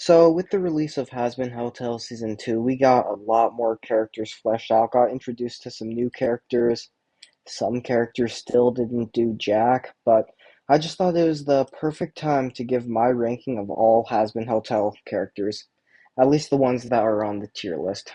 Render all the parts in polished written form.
So, with the release of Hazbin Hotel Season 2, we got a lot more characters fleshed out, got introduced to some new characters. Some characters still didn't do jack, but I just thought it was the perfect time to give my ranking of all Hazbin Hotel characters, at least the ones that are on the tier list.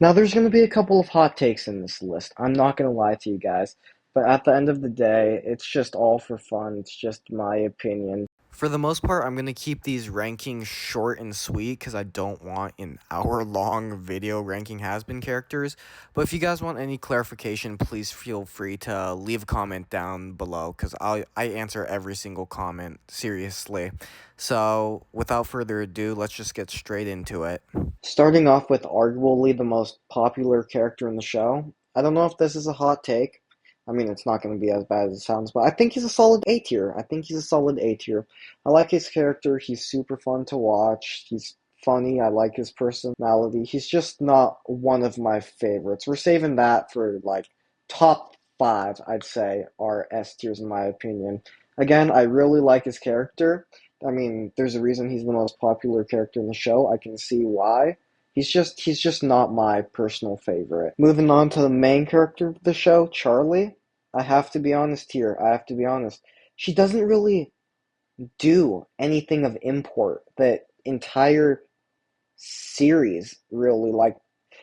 Now, there's going to be a couple of hot takes in this list. I'm not going to lie to you guys, but at the end of the day, it's just all for fun. It's just my opinion. For the most part, I'm going to keep these rankings short and sweet because I don't want an hour-long video ranking has-been characters. But if you guys want any clarification, please feel free to leave a comment down below because I answer every single comment, seriously. So, without further ado, let's just get straight into it. Starting off with arguably the most popular character in the show. I don't know if this is a hot take. I mean, it's not going to be as bad as it sounds, but I think he's a solid A tier. I think he's a solid A tier. I like his character. He's super fun to watch. He's funny. I like his personality. He's just not one of my favorites. We're saving that for like top five, I'd say, are S tiers in my opinion. Again, I really like his character. I mean, there's a reason he's the most popular character in the show. I can see why. He's just not my personal favorite. Moving on to the main character of the show, Charlie. I have to be honest here. I have to be honest. She doesn't really do anything of import. The entire series, really, like,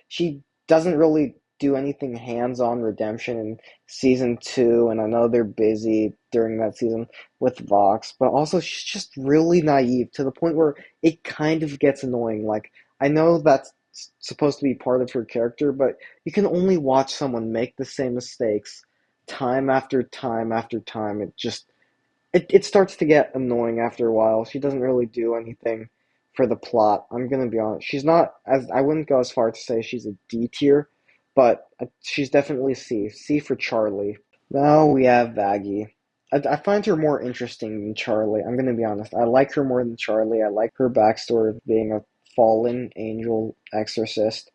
she doesn't really do anything hands-on redemption in season two, and I know they're busy during that season with Vox, but also she's just really naive to the point where it kind of gets annoying. Like, I know that's supposed to be part of her character, but you can only watch someone make the same mistakes time after time after time. It starts to get annoying after a while. She doesn't really do anything for the plot. I'm gonna be honest. She's not as I wouldn't go as far to say she's a D tier, but she's definitely C. C for Charlie. Now we have Vaggie. I find her more interesting than Charlie. I'm gonna be honest. I like her more than Charlie. I like her backstory of being a fallen angel exorcist.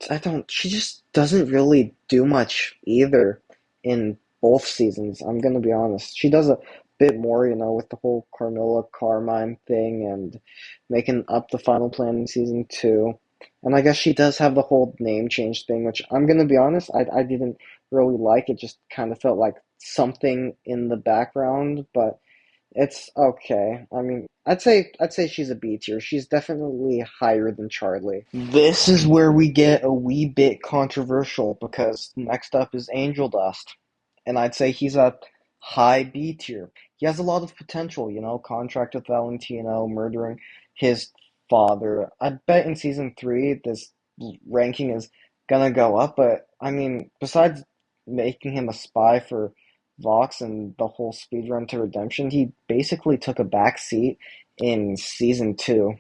I don't. She just doesn't really do much either in both seasons. I'm gonna be honest. She does a bit more, with the whole Carmilla Carmine thing and making up the final plan in season two. And I guess she does have the whole name change thing, which I'm gonna be honest, I didn't really like. It just kind of felt like something in the background, but it's okay. I mean, I'd say she's a B tier. She's definitely higher than Charlie. This is where we get a wee bit controversial because next up is Angel Dust, and I'd say he's a high B tier. He has a lot of potential, contract with Valentino, murdering his father. I bet in season three this ranking is gonna go up, but I mean, besides making him a spy for Vox and the whole speedrun to redemption, he basically took a back seat in season two.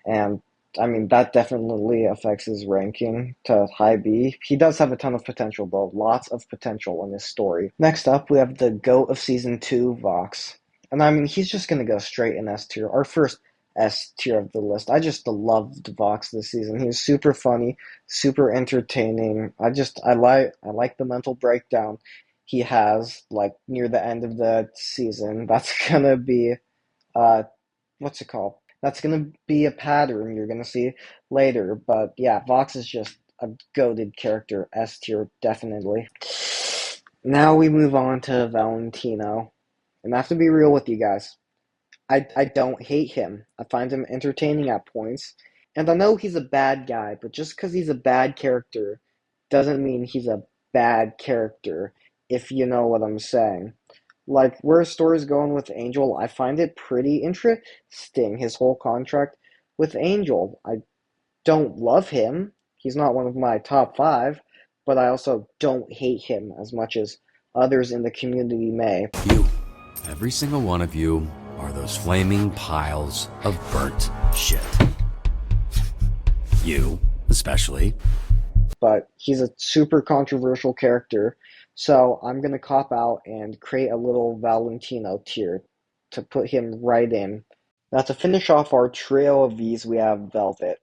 And I mean, that definitely affects his ranking to high B. He does have a ton of potential, though. Lots of potential in his story. Next up, we have the GOAT of season two, Vox. And I mean, he's just going to go straight in S tier. Our first S tier of the list. I just loved Vox this season. He was super funny, super entertaining. I like the mental breakdown he has, like, near the end of the season. That's gonna be, uh, what's it called? That's gonna be a pattern you're gonna see later. But yeah, Vox is just a goated character, S tier, definitely. Now we move on to Valentino. And I have to be real with you guys. I don't hate him. I find him entertaining at points. And I know he's a bad guy, but just because he's a bad character doesn't mean he's a bad character, if you know what I'm saying. Like, where his story's going with Angel, I find it pretty interesting, his whole contract with Angel. I don't love him. He's not one of my top five, but I also don't hate him as much as others in the community may. You, every single one of you, are those flaming piles of burnt shit. You, especially. But he's a super controversial character, so I'm gonna cop out and create a little Valentino tier to put him right in. Now to finish off our trio of these, we have Velvet,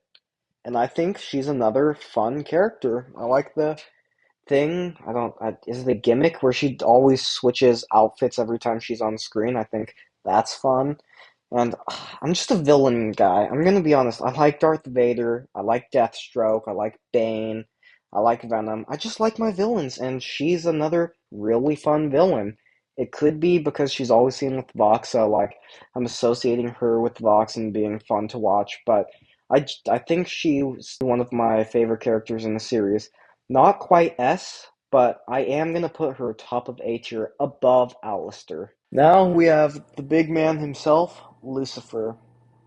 and I think she's another fun character. I like the thing. Is it a gimmick where she always switches outfits every time she's on screen? I think that's fun. And I'm just a villain guy. I'm gonna be honest. I like Darth Vader. I like Deathstroke. I like Bane. I like Venom. I just like my villains, and she's another really fun villain. It could be because she's always seen with Vox, so like I'm associating her with Vox and being fun to watch. But I think she's one of my favorite characters in the series. Not quite S, but I am gonna put her top of A tier above Alistair. Now we have the big man himself, Lucifer.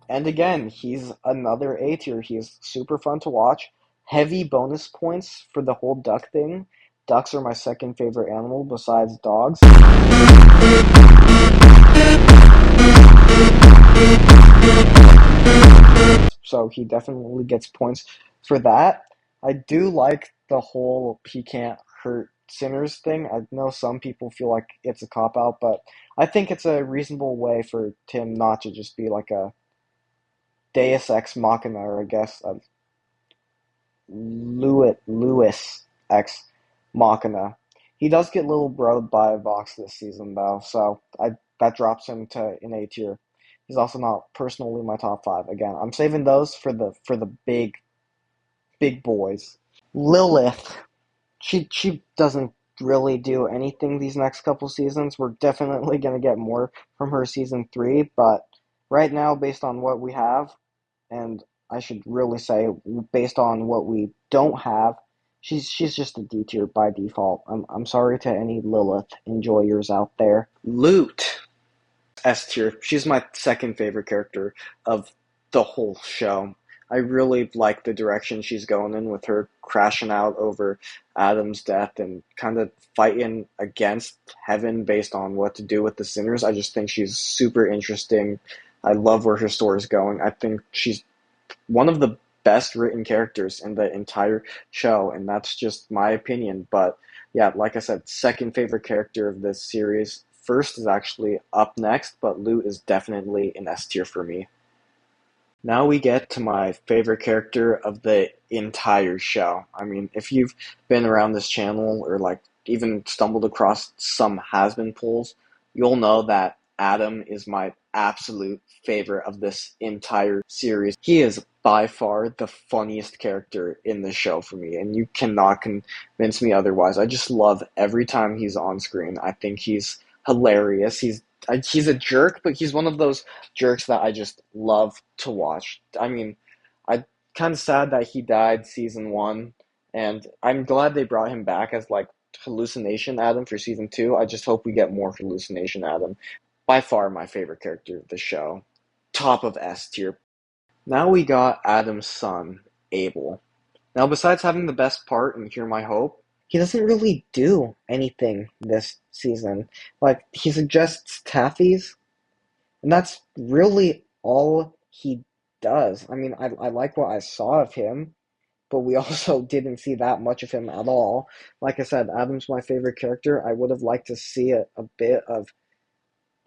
And again, he's another A tier. He's super fun to watch. Heavy bonus points for the whole duck thing. Ducks are my second favorite animal besides dogs. So he definitely gets points for that. I do like the whole he can't hurt sinners thing. I know some people feel like it's a cop out, but I think it's a reasonable way for Tim not to just be like a Deus Ex Machina, or I guess a Lewis Ex Machina. He does get little broed by Vox this season though, so that drops him to an A tier. He's also not personally my top five. Again, I'm saving those for the big boys. Lilith, she doesn't really do anything these next couple seasons. We're definitely gonna get more from her season three, but right now, based on what we have, and I should really say, based on what we don't have, she's just a D tier by default. I'm sorry to any Lilith enjoyers out there. Loot. S tier. She's my second favorite character of the whole show. I really like the direction she's going in with her crashing out over Adam's death and kind of fighting against heaven based on what to do with the sinners. I just think she's super interesting. I love where her story is going. I think she's one of the best written characters in the entire show, and that's just my opinion. But yeah, like I said, second favorite character of this series. First is actually up next, but Loot is definitely an S tier for me. Now we get to my favorite character of the entire show. I mean, if you've been around this channel or like even stumbled across some has-been polls, you'll know that Adam is my absolute favorite of this entire series. He is by far the funniest character in the show for me, and you cannot convince me otherwise. I just love every time he's on screen. I think he's hilarious. He's a jerk, but he's one of those jerks that I just love to watch. I mean, I kind of sad that he died season one, and I'm glad they brought him back as like hallucination Adam for season two. I just hope we get more hallucination Adam. By far my favorite character of the show. Top of S tier. Now we got Adam's son, Abel. Now, besides having the best part in Hear My Hope, he doesn't really do anything this season. Like, he suggests taffies, and that's really all he does. I mean, I like what I saw of him, but we also didn't see that much of him at all. Like I said, Adam's my favorite character. I would have liked to see a bit of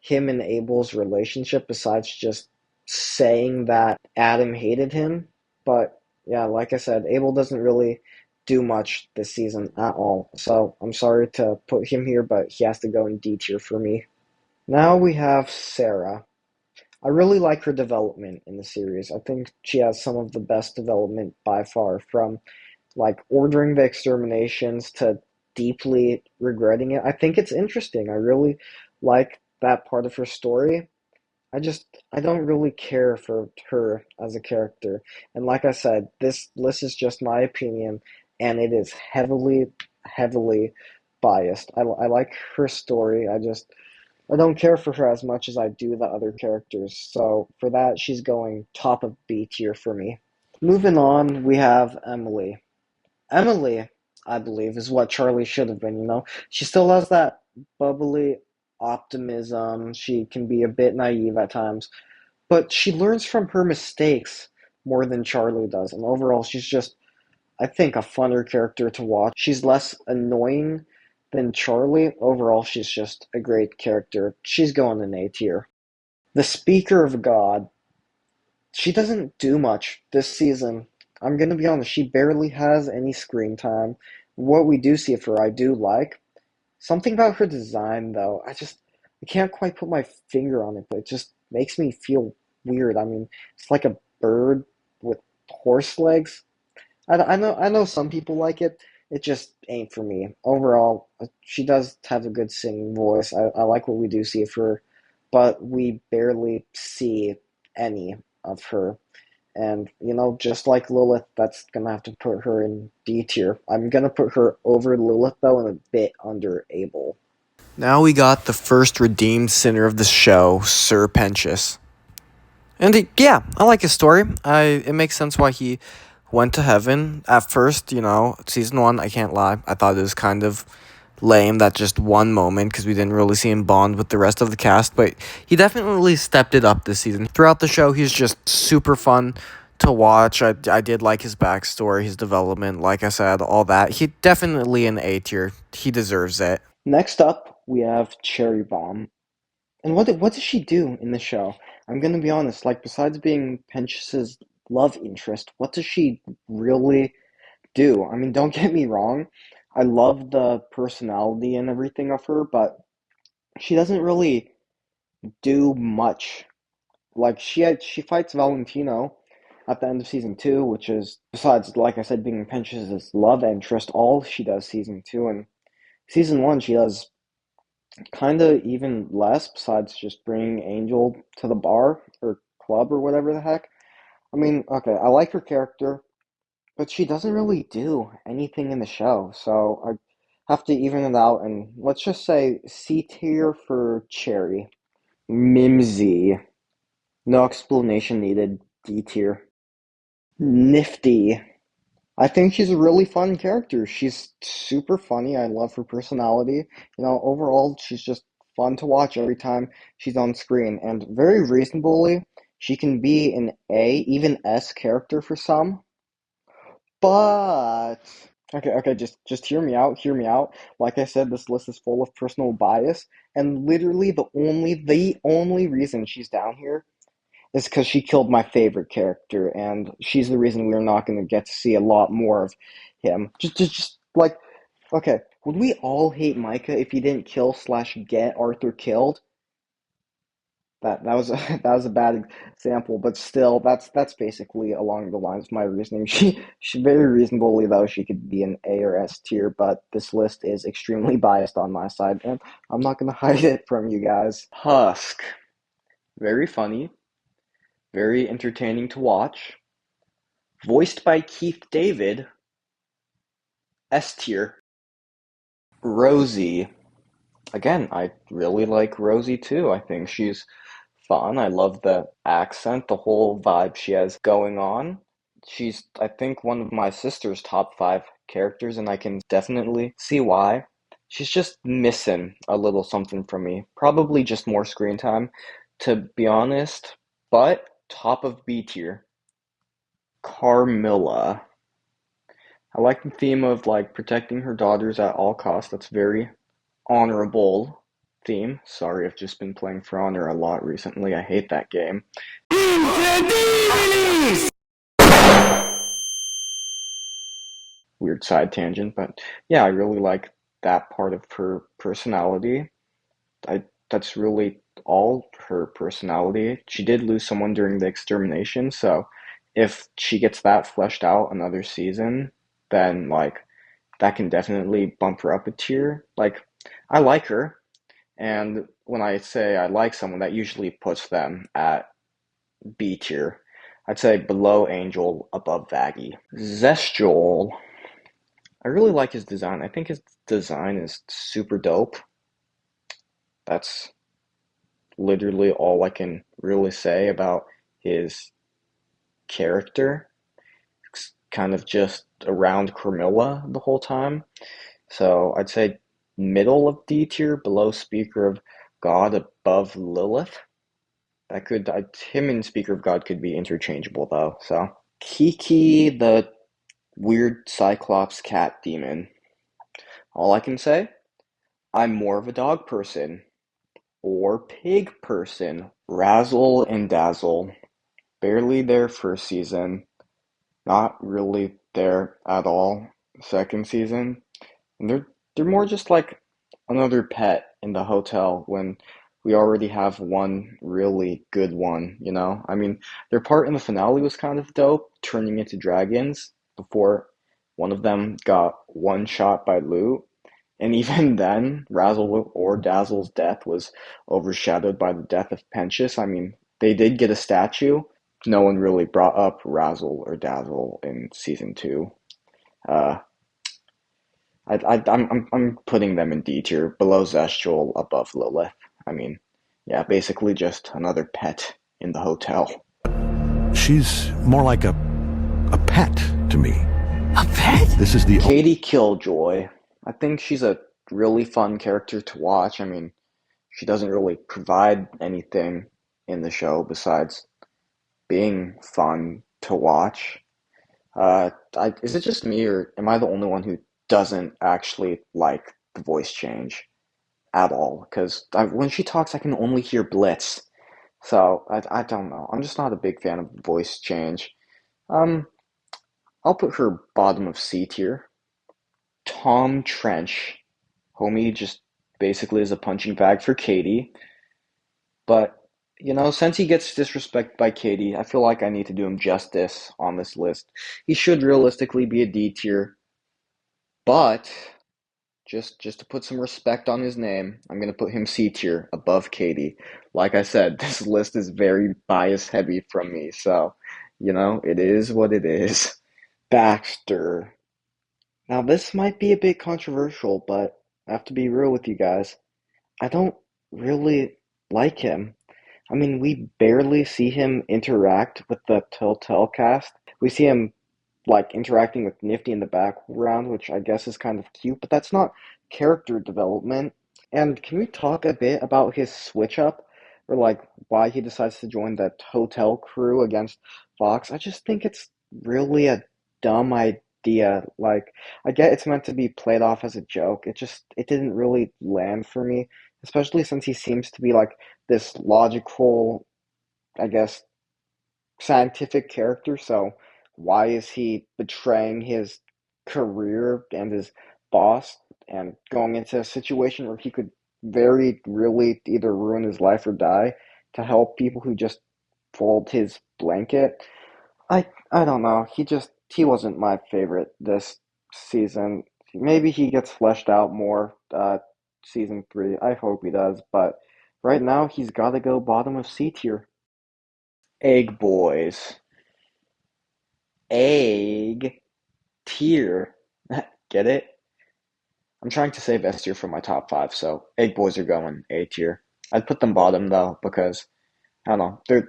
him and Abel's relationship besides just saying that Adam hated him. But yeah, like I said, Abel doesn't really do much this season at all. So I'm sorry to put him here, but he has to go in D tier for me. Now we have Sarah. I really like her development in the series. I think she has some of the best development by far, from like ordering the exterminations to deeply regretting it. I think it's interesting. I really like that part of her story. I don't really care for her as a character. And like I said, this list is just my opinion, and it is heavily biased. I like her story. I don't care for her as much as I do the other characters. So for that, she's going top of B tier for me. Moving on, we have Emily. Emily, I believe, is what Charlie should have been, you know? She still has that bubbly optimism. She can be a bit naive at times, but she learns from her mistakes more than Charlie does. And overall, she's just, I think, a funner character to watch. She's less annoying than Charlie. Overall, she's just a great character. She's going in A tier. The Speaker of God. She doesn't do much this season. I'm gonna be honest, she barely has any screen time. What we do see of her, I do like. Something about her design, though, I can't quite put my finger on it, but makes me feel weird. I mean, it's like a bird with horse legs. I know some people like it. It just ain't for me. Overall, she does have a good singing voice. I like what we do see of her, but we barely see any of her. And, just like Lilith, that's gonna have to put her in D tier. I'm gonna put her over Lilith, though, and a bit under Abel. Now we got the first redeemed sinner of the show, Sir Pentious. And yeah, I like his story. It makes sense why he went to heaven. At first, season one, I can't lie, I thought it was kind of lame that just one moment because we didn't really see him bond with the rest of the cast, but he definitely stepped it up this season. Throughout the show, he's just super fun to watch. I did like his backstory, his development, like I said, all that. He definitely an A tier. He deserves it. Next up, we have Cherry Bomb. And what does she do in the show? I'm gonna be honest, like, besides being Pentius's love interest, what does she really do? I mean, don't get me wrong, I love the personality and everything of her, but she doesn't really do much. Like, she fights Valentino at the end of season two, which is, besides, like I said, being Pentius's love interest, all she does season two. And season one, she does kind of even less, besides just bringing Angel to the bar or club or whatever the heck. I mean, okay, I like her character, but she doesn't really do anything in the show, so I have to even it out, and let's just say C tier for Cherry. Mimsy. No explanation needed. D tier. Nifty. I think she's a really fun character. She's super funny. I love her personality. Overall, she's just fun to watch every time she's on screen. And very reasonably, she can be an A, even S character for some. But okay, just hear me out. Hear me out. Like I said, this list is full of personal bias, and literally the only reason she's down here is because she killed my favorite character, and she's the reason we're not going to get to see a lot more of him. Just like, okay, would we all hate Micah if he didn't kill slash get Arthur killed? That was that was a bad example, but still, that's basically along the lines of my reasoning. She very reasonably though she could be an A or S tier, but this list is extremely biased on my side, and I'm not going to hide it from you guys. Husk, very funny, very entertaining to watch. Voiced by Keith David, S tier. Rosie. Again, I really like Rosie too. I think she's fun. I love the accent, the whole vibe she has going on. She's, I think, one of my sister's top five characters, and I can definitely see why. She's just missing a little something from me. Probably just more screen time, to be honest. But top of B tier, Carmilla. I like the theme of like protecting her daughters at all costs. That's very honorable theme. Sorry, I've just been playing For Honor a lot recently. I hate that game. Weird side tangent, but yeah, I really like that part of her personality. That's really all her personality. She did lose someone during the extermination, so if she gets that fleshed out another season, then like that can definitely bump her up a tier. Like, I like her, and when I say I like someone, that usually puts them at B tier. I'd say below Angel, above Vaggie. Zestial. I really like his design. I think his design is super dope. That's literally all I can really say about his character. It's kind of just around Carmilla the whole time. So I'd say middle of D tier, below Speaker of God, above Lilith. Him and Speaker of God could be interchangeable though. So Kiki, the weird Cyclops cat demon. All I can say, I'm more of a dog person or pig person. Razzle and Dazzle. Barely there first season. Not really there at all second season. And they're more just like another pet in the hotel when we already have one really good one, you know? I mean, their part in the finale was kind of dope, turning into dragons before one of them got one shot by loot. And even then, Razzle or Dazzle's death was overshadowed by the death of Pensius. I mean, they did get a statue. No one really brought up Razzle or Dazzle in season two. Uh, I'm putting them in D tier, below Zestial, above Lilith. I mean, yeah, basically just another pet in the hotel. She's more like a pet to me. A pet? This is the Katie Killjoy. I think she's a really fun character to watch. I mean, she doesn't really provide anything in the show besides being fun to watch. Is it just me, or am I the only one who doesn't actually like the voice change at all? Because when she talks, I can only hear Blitz. So I don't know. I'm just not a big fan of the voice change. Um, I'll put her bottom of C tier. Tom Trench. Homie just basically is a punching bag for Katie. But, you know, since he gets disrespected by Katie, I feel like I need to do him justice on this list. He should realistically be a D tier. But just to put some respect on his name, I'm gonna put him C tier above Katie. Like I said, this list is very bias heavy from me, so you know, it is what it is. Baxter. Now this might be a bit controversial, but I have to be real with you guys. I don't really like him. I mean, we barely see him interact with the Telltale cast. We see him like interacting with Nifty in the background, which I guess is kind of cute, but that's not character development. And can we talk a bit about his switch up, or like why he decides to join that hotel crew against Fox? I just think it's really a dumb idea. Like, I get it's meant to be played off as a joke. It didn't really land for me, especially since he seems to be like this logical, I guess, scientific character, so why is he betraying his career and his boss and going into a situation where he could very really either ruin his life or die to help people who just fold his blanket? I don't know. He wasn't my favorite this season. Maybe he gets fleshed out more season 3. I hope he does, but right now he's got to go bottom of C tier. Egg Boys. Egg tier. Get it? I'm trying to save S tier for my top 5, so Egg Boys are going A tier. I'd put them bottom though because I don't know,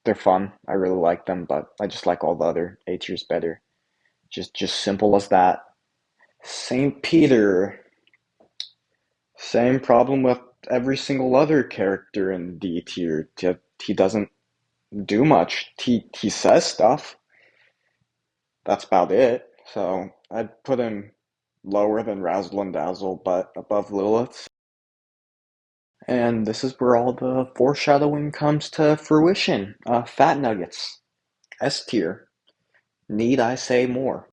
they're fun. I really like them, but I just like all the other A tiers better. Just simple as that. Saint Peter. Same problem with every single other character in D tier. He doesn't do much. He says stuff. That's about it. So I'd put him lower than Razzle and Dazzle, but above Lilith. And this is where all the foreshadowing comes to fruition. Fat Nuggets, S tier. Need I say more?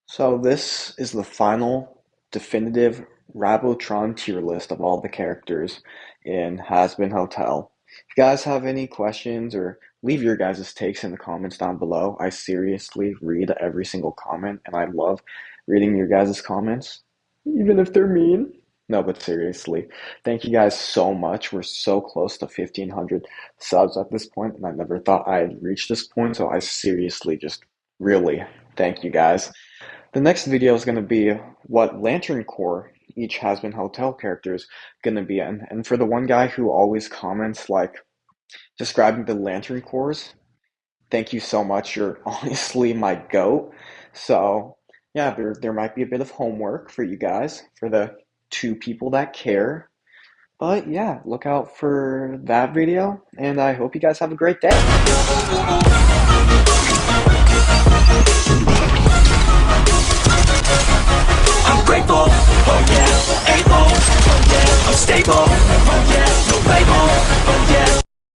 So this is the final definitive Rabotron tier list of all the characters in Hazbin Hotel. If you guys have any questions or leave your guys' takes in the comments down below. I seriously read every single comment and I love reading your guys' comments, even if they're mean. No, but seriously, thank you guys so much. We're so close to 1,500 subs at this point, and I never thought I'd reach this point, so I seriously just really thank you guys. The next video is going to be what Lantern Corps each Hazbin Hotel character is going to be in. And for the one guy who always comments like describing the Lantern Corps, thank you so much. You're honestly my goat. So yeah, there might be a bit of homework for you guys, for the 2 people that care. But yeah, look out for that video, and I hope you guys have a great day.